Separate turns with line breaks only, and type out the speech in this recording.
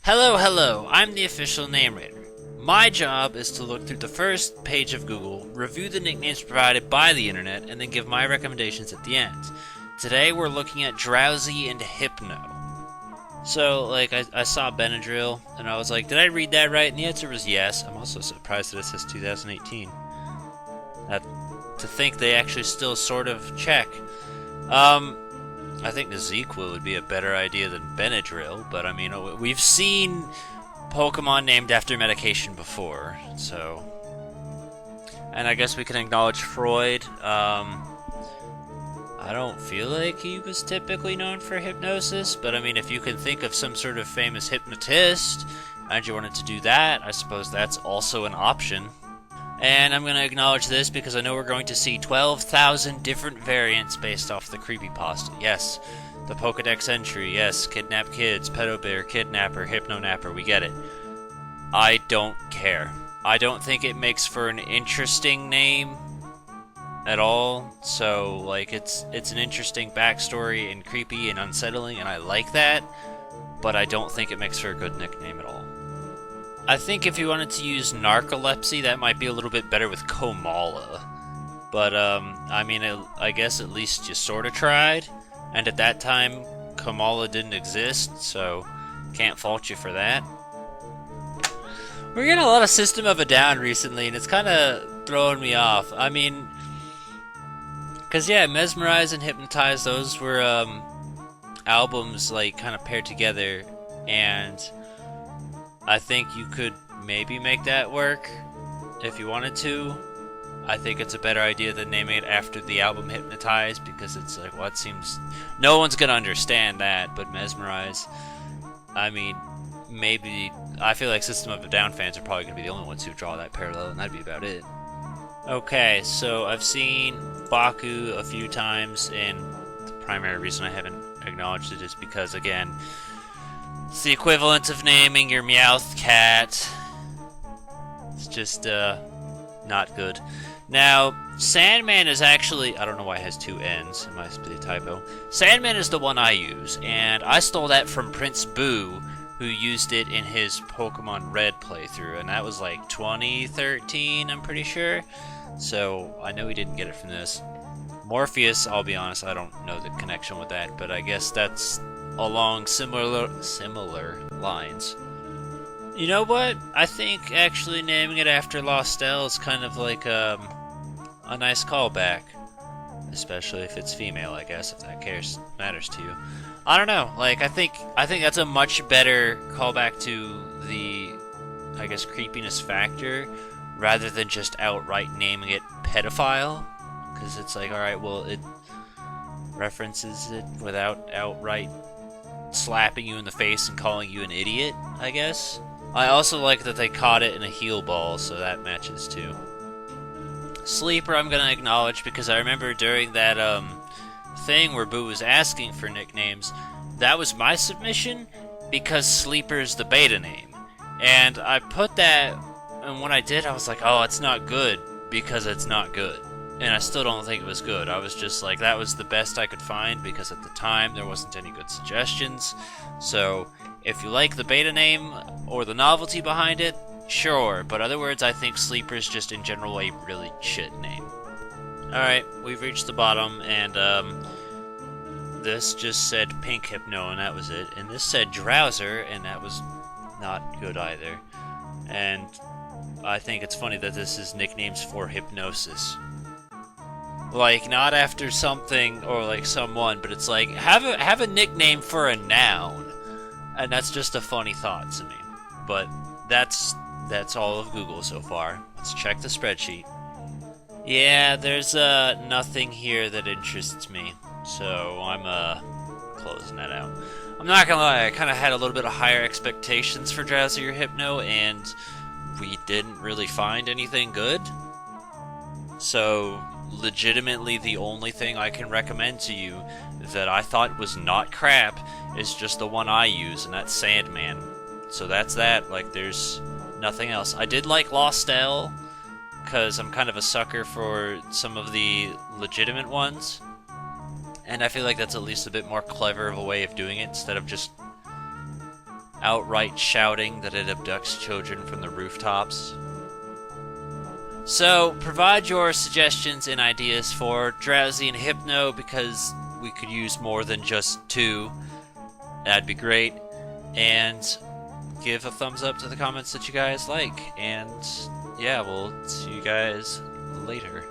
Hello, hello, I'm the official name rater. My job is to look through the first page of Google, review the nicknames provided by the internet, and then give my recommendations at the end. Today we're looking at Drowzee and Hypno. So, I saw Benadryl, and I was like, did I read that right? And the answer was yes. I'm also surprised that it says 2018. To think they actually still sort of check. I think the Zequel would be a better idea than Benadryl, but I mean, we've seen Pokemon named after medication before, so... And I guess we can acknowledge Freud. I don't feel like he was typically known for hypnosis, but I mean, if you can think of some sort of famous hypnotist, and you wanted to do that, I suppose that's also an option. And I'm going to acknowledge this because I know we're going to see 12,000 different variants based off the creepypasta. Yes, the Pokedex entry, yes, kidnap kids, pedo bear, kidnapper, hypno-napper, we get it. I don't care. I don't think it makes for an interesting name at all, so, it's an interesting backstory and creepy and unsettling, and I like that, but I don't think it makes for a good nickname at all. I think if you wanted to use narcolepsy, that might be a little bit better with Komala. But, I guess at least you sort of tried. And at that time, Komala didn't exist, so can't fault you for that. We're getting a lot of System of a Down recently, and it's kind of throwing me off. I mean, because, yeah, Mesmerize and Hypnotize, those were albums, kind of paired together, and... I think you could maybe make that work if you wanted to. I think it's a better idea than naming it after the album Hypnotize, because it's like, well, it seems... No one's gonna understand that, but Mesmerize... I mean, maybe... I feel like System of a Down fans are probably gonna be the only ones who draw that parallel, and that'd be about it. Okay, so I've seen Baku a few times, and the primary reason I haven't acknowledged it is because, again... It's the equivalent of naming your Meowth cat. It's just, not good. Now, Sandman is actually... I don't know why it has two N's. It must be a typo. Sandman is the one I use, and I stole that from Prince Boo, who used it in his Pokemon Red playthrough, and that was 2013, I'm pretty sure. So, I know he didn't get it from this. Morpheus, I'll be honest, I don't know the connection with that, but I guess that's... along similar lines. You know what? I think actually naming it after Lostel is kind of like a nice callback. Especially if it's female, I guess, if that matters to you. I don't know. I think that's a much better callback to the, I guess, creepiness factor, rather than just outright naming it pedophile. Because it's like, alright, well, it references it without outright slapping you in the face and calling you an idiot, I guess. I also like that they caught it in a heal ball, so that matches too. Sleeper I'm gonna acknowledge because I remember during that thing where Boo was asking for nicknames, that was my submission because Sleeper's the beta name. And I put that, and when I did I was like, oh, it's not good because it's not good. And I still don't think it was good. I was just like, that was the best I could find because at the time there wasn't any good suggestions. So, if you like the beta name or the novelty behind it, sure. But other words, I think Sleeper's just in general a really shit name. Alright, we've reached the bottom, and this just said Pink Hypno, and that was it. And this said Drowzer, and that was not good either. And I think it's funny that this is nicknames for hypnosis. Not after something or someone, but it's like have a nickname for a noun, and that's just a funny thought to me. But that's all of Google so far. Let's check the spreadsheet. Yeah, there's nothing here that interests me, so I'm closing that out. I'm not gonna lie, I kind of had a little bit of higher expectations for Drowzee or Hypno, and we didn't really find anything good. So, legitimately the only thing I can recommend to you that I thought was not crap is just the one I use, and that's Sandman. So that's that. There's nothing else. I did like Lostel, because I'm kind of a sucker for some of the legitimate ones. And I feel like that's at least a bit more clever of a way of doing it, instead of just outright shouting that it abducts children from the rooftops. So, provide your suggestions and ideas for Drowzee and Hypno, because we could use more than just 2. That'd be great. And give a thumbs up to the comments that you guys like. And yeah, we'll see you guys later.